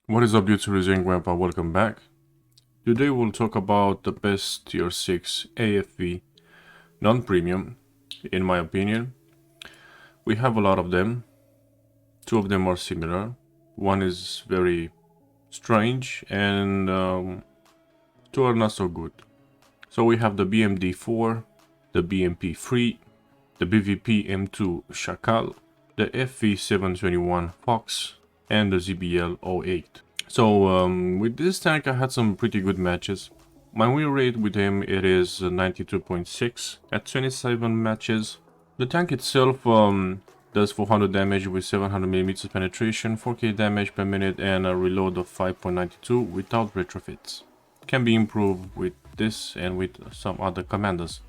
What is up, YouTube? It's Grandpa. Welcome back. Today we'll talk about the best tier 6 AFV non-premium, in my opinion. We have a lot of them. Two of them are similar. One is very strange and two are not so good. So we have the BMD4, the BMP3, the BVP M2 Shakal, the FV721 Fox, and the ZBL08. So with this tank I had some pretty good matches. My win rate with him it is 92.6 at 27 matches. The tank itself does 400 damage with 700mm penetration, 4k damage per minute, and a reload of 5.92 without retrofits. Can be improved with this and with some other commanders.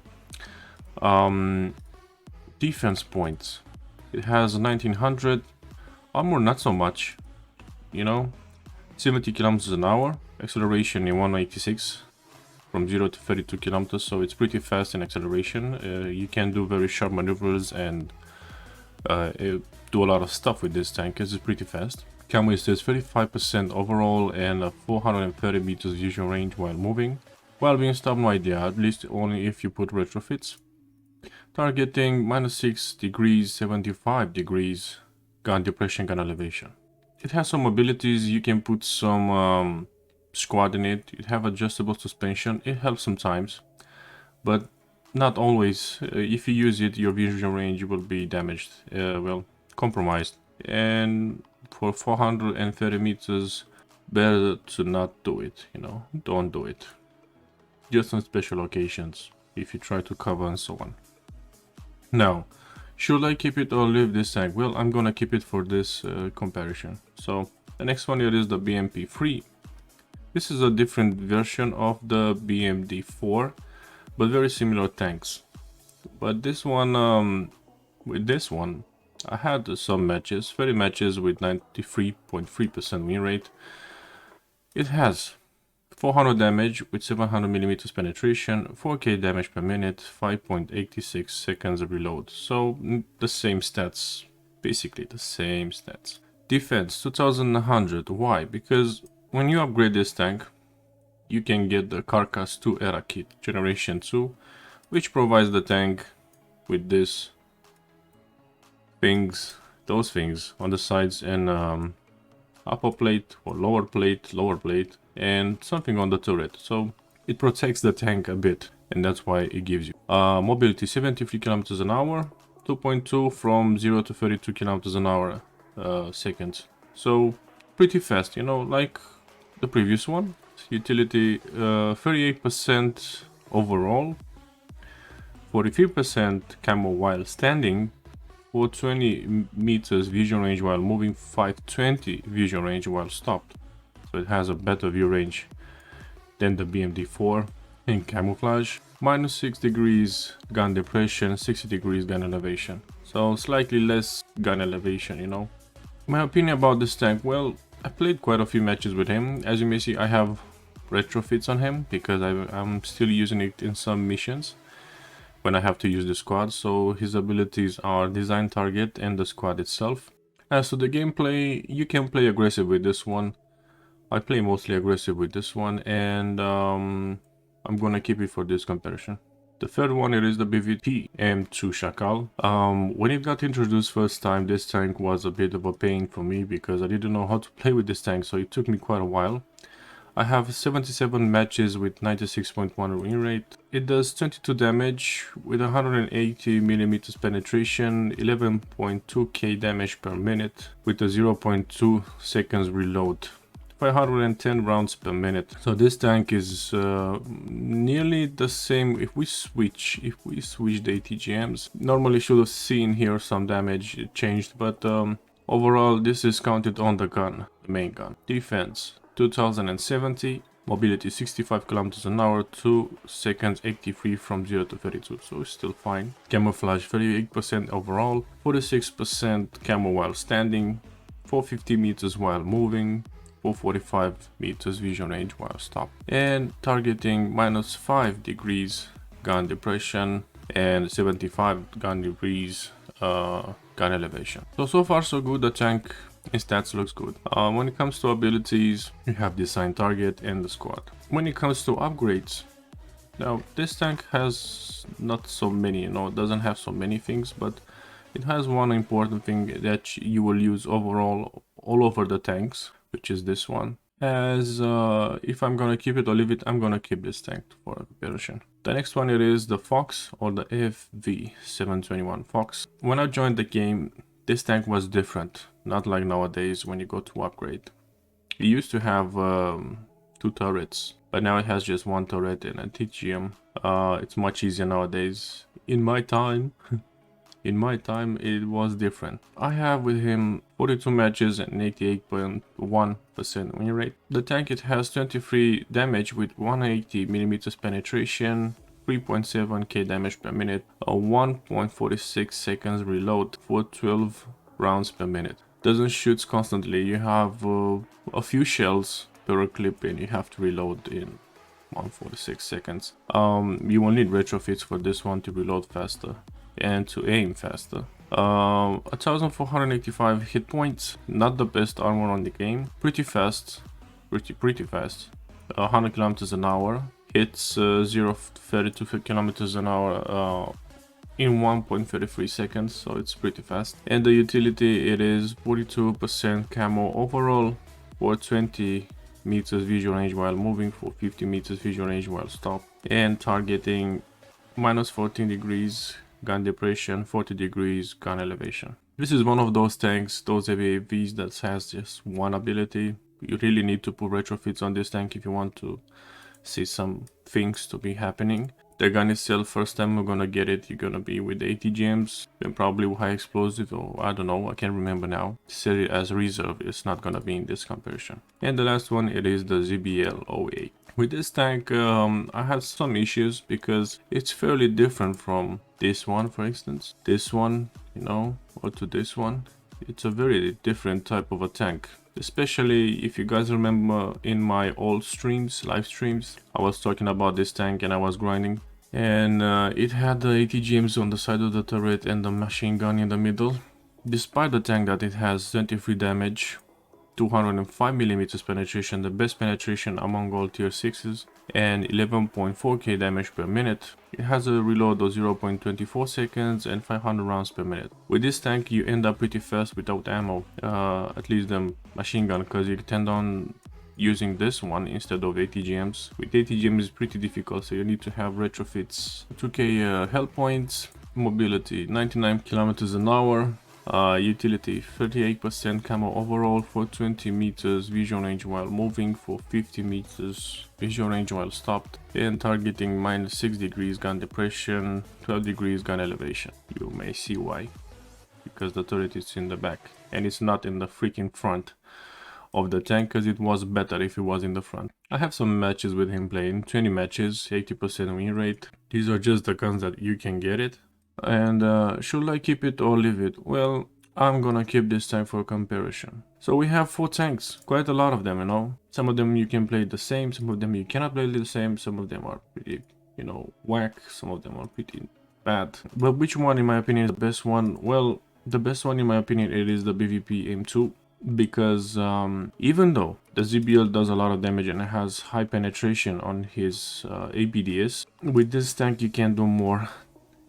Defense points. It has 1900. Armor not so much, you know. 70 kilometers an hour, acceleration in 186 from 0 to 32 kilometers, so it's pretty fast in acceleration. You can do very sharp maneuvers and do a lot of stuff with this tank because it's pretty fast. Camo says 35% overall and 430 meters vision range while moving. While being stopped, no idea, at least only if you put retrofits. Targeting -6 degrees, 75 degrees, gun depression, gun elevation. It has some abilities. You can put some squad in it. It have adjustable suspension. It helps sometimes, but not always. If you use it, your vision range will be damaged, well, compromised. And for 430 meters, better to not do it, you know, don't do it. Just on special occasions, if you try to cover and so on. Now, should I keep it or leave this tank? Well, I'm gonna keep it for this comparison. So the next one here is the BMP3. This is a different version of the BMD4, but very similar tanks. But this one, with this one, I had some matches, 30 matches with 93.3% win rate. It has 400 damage with 700mm penetration, 4k damage per minute, 5.86 seconds of reload. So the same stats, basically the same stats. Defense 2100. Why? Because when you upgrade this tank, you can get the Carcass 2 Era Kit Generation 2, which provides the tank with this things, those things on the sides, and upper plate or lower plate, and something on the turret. So it protects the tank a bit, and that's why it gives you mobility 73 kilometers an hour, 2.2 from 0 to 32 kilometers an hour seconds. So pretty fast, you know, like the previous one. Utility 38% overall, 43% camo while standing, 420 meters vision range while moving, 520 vision range while stopped. So it has a better view range than the BMD4 in camouflage. -6 degrees gun depression, 60 degrees gun elevation. So slightly less gun elevation, you know. My opinion about this tank, well, I played quite a few matches with him. As you may see, I have retrofits on him because I'm still using it in some missions when I have to use the squad. So his abilities are design target and the squad itself. As to the gameplay, you can play aggressive with this one. I play mostly aggressive with this one, and I'm gonna keep it for this comparison. The third one, it is the BVP M2 Shakal. When it got introduced first time, this tank was a bit of a pain for me because I didn't know how to play with this tank, so it took me quite a while. I have 77 matches with 96.1 win rate. It does 22 damage with 180mm penetration, 11.2k damage per minute with a 0.2 seconds reload. 510 rounds per minute. So this tank is nearly the same. If we switch the ATGMs, normally should have seen here some damage changed, but overall this is counted on the gun, the main gun. Defense 2070, mobility 65 kilometers an hour, 2 seconds 83 from 0 to 32, so it's still fine. Camouflage 38% overall, 46% camo while standing, 450 meters while moving, 445 meters vision range while stopped, and targeting -5 degrees gun depression and 75 gun degrees gun elevation. So far so good. The tank His stats looks good. When it comes to abilities, you have the assigned target and the squad. When it comes to upgrades, now this tank has not so many, it doesn't have so many things, but it has one important thing that you will use overall all over the tanks, which is this one. As if I'm gonna keep it or leave it, I'm gonna keep this tank for comparison. The next one, it is the Fox, or the AFV 721 Fox. When I joined the game, this tank was different, not like nowadays when you go to upgrade. It used to have 2 turrets, but now it has just 1 turret and a TGM. It's much easier nowadays. In my time, it was different. I have with him 42 matches and 88.1% win rate. The tank, it has 23 damage with 180mm penetration, 3.7k damage per minute, a 1.46 seconds reload for 12 rounds per minute. Doesn't shoot constantly. You have a few shells per clip and you have to reload in 146 seconds. You will need retrofits for this one to reload faster and to aim faster. 1485 hit points, not the best armor on the game. Pretty fast, pretty fast. 100 kilometers an hour, hits 0 to 32 kilometers an hour in 1.33 seconds, so it's pretty fast. And the utility, it is 42% camo overall for 20 meters visual range while moving, for 50 meters visual range while stopped, and targeting minus 14 degrees gun depression, 40 degrees gun elevation. This is one of those tanks, those AFVs that has just one ability. You really need to put retrofits on this tank if you want to see some things to be happening. The gun itself, first time we're gonna get it, you're gonna be with 80 gems and probably high explosive, or I don't know, I can't remember now. Set it as reserve, it's not gonna be in this comparison. And the last one, it is the ZBL-08. With this tank, I have some issues because it's fairly different from this one, for instance. This one, or to this one. It's a very different type of a tank. Especially if you guys remember in my old streams, live streams, I was talking about this tank and I was grinding. And it had the 80 gems on the side of the turret and the machine gun in the middle. Despite the tank that it has 23 damage, 205mm penetration, the best penetration among all tier 6s, and 11.4k damage per minute. It has a reload of 0.24 seconds and 500 rounds per minute. With this tank, you end up pretty fast without ammo, at least the machine gun, because you tend on using this one instead of 80 gems. With 80 gems is pretty difficult, so you need to have retrofits. 2k health points, mobility 99 kilometers an hour. Utility 38% camo overall for 20 meters visual range while moving, for 50 meters visual range while stopped, and targeting minus 6 degrees gun depression, 12 degrees gun elevation. You may see why, because the turret is in the back and it's not in the freaking front of the tank, because it was better if it was in the front. I have some matches with him playing, 20 matches, 80% win rate. These are just the guns that you can get it. And should I keep it or leave it? Well, I'm gonna keep this tank for comparison. So we have 4 tanks, quite a lot of them, Some of them you can play the same, some of them you cannot play the same, some of them are pretty, whack, some of them are pretty bad. But which one, in my opinion, is the best one? Well, the best one, in my opinion, it is the BVP M2. Because even though the ZBL does a lot of damage and has high penetration on his APDS, with this tank you can do more.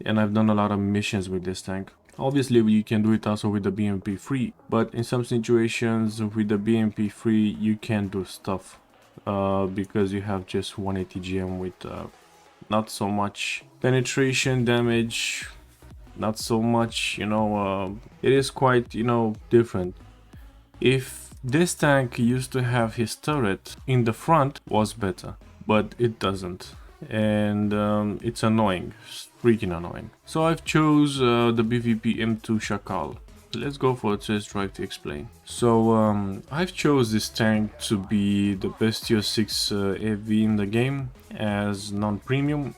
And I've done a lot of missions with this tank. Obviously you can do it also with the BMP3, but in some situations with the BMP3 you can do stuff because you have just 180 GM with not so much penetration damage, not so much, it is quite, different. If this tank used to have his turret in the front, was better, but it doesn't. And it's annoying, freaking annoying. So I've chose the BVP M2 Shakal. Let's go for a test drive to explain. So I've chose this tank to be the best tier 6 AFV in the game as non-premium,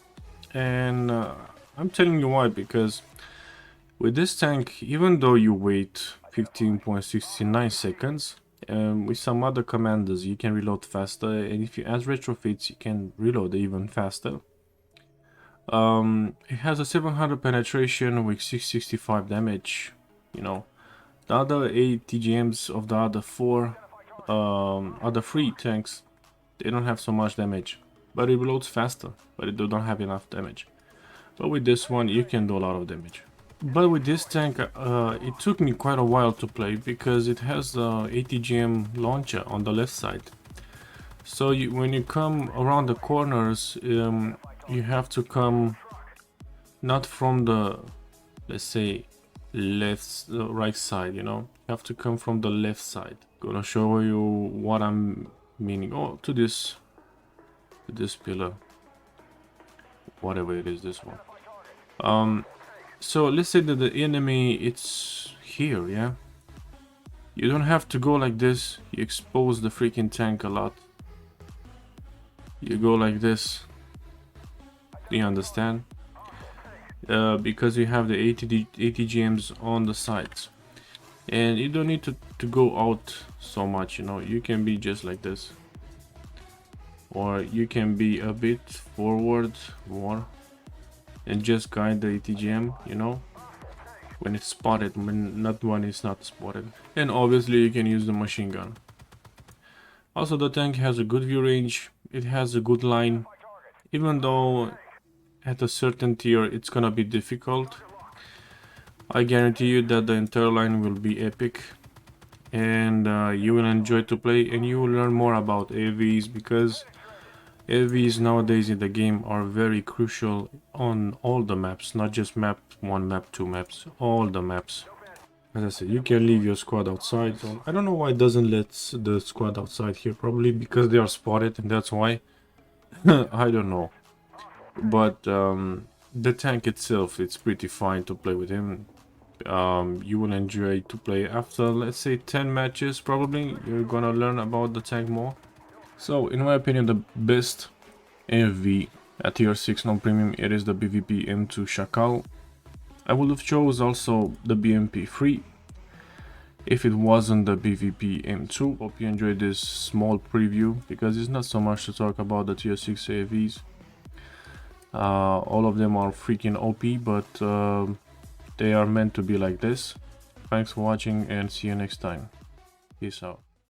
and I'm telling you why, because with this tank, even though you wait 15.69 seconds, with some other commanders you can reload faster, and if you add retrofits you can reload even faster. It has a 700 penetration with 665 damage, The other 8 TGMs of the other 3 tanks, they don't have so much damage, but it reloads faster, but it don't have enough damage. But with this one, you can do a lot of damage. But with this tank, it took me quite a while to play because it has the ATGM launcher on the left side. So when you come around the corners, you have to come not from the, let's say, right side, you know. You have to come from the left side. Gonna show you what I'm meaning. Oh, to this pillar, whatever it is, this one. So let's say that the enemy, it's here, yeah. You don't have to go like this. You expose the freaking tank a lot. You go like this. Do you understand? Because you have the ATGMs on the sides. And you don't need to go out so much, you know. You can be just like this. Or you can be a bit forward more. And just guide the ATGM, you know, when it's spotted, when not one is not spotted. And obviously you can use the machine gun. Also, the tank has a good view range, it has a good line, even though at a certain tier it's gonna be difficult. I guarantee you that the entire line will be epic, and you will enjoy to play, and you will learn more about AFVs, because AFVs nowadays in the game are very crucial on all the maps, not just map 1, map 2 maps, all the maps. As I said, you can leave your squad outside. I don't know why it doesn't let the squad outside here, probably because they are spotted and that's why. I don't know. But the tank itself, it's pretty fine to play with him. You will enjoy to play after, let's say, 10 matches probably. You're gonna learn about the tank more. So, in my opinion, the best AFV at tier 6 non-premium, it is the BVP M2 Shakal. I would have chose also the BMP3 if it wasn't the BVP M2. Hope you enjoyed this small preview, because it's not so much to talk about the tier 6 AFVs. All of them are freaking OP, but they are meant to be like this. Thanks for watching and see you next time. Peace out.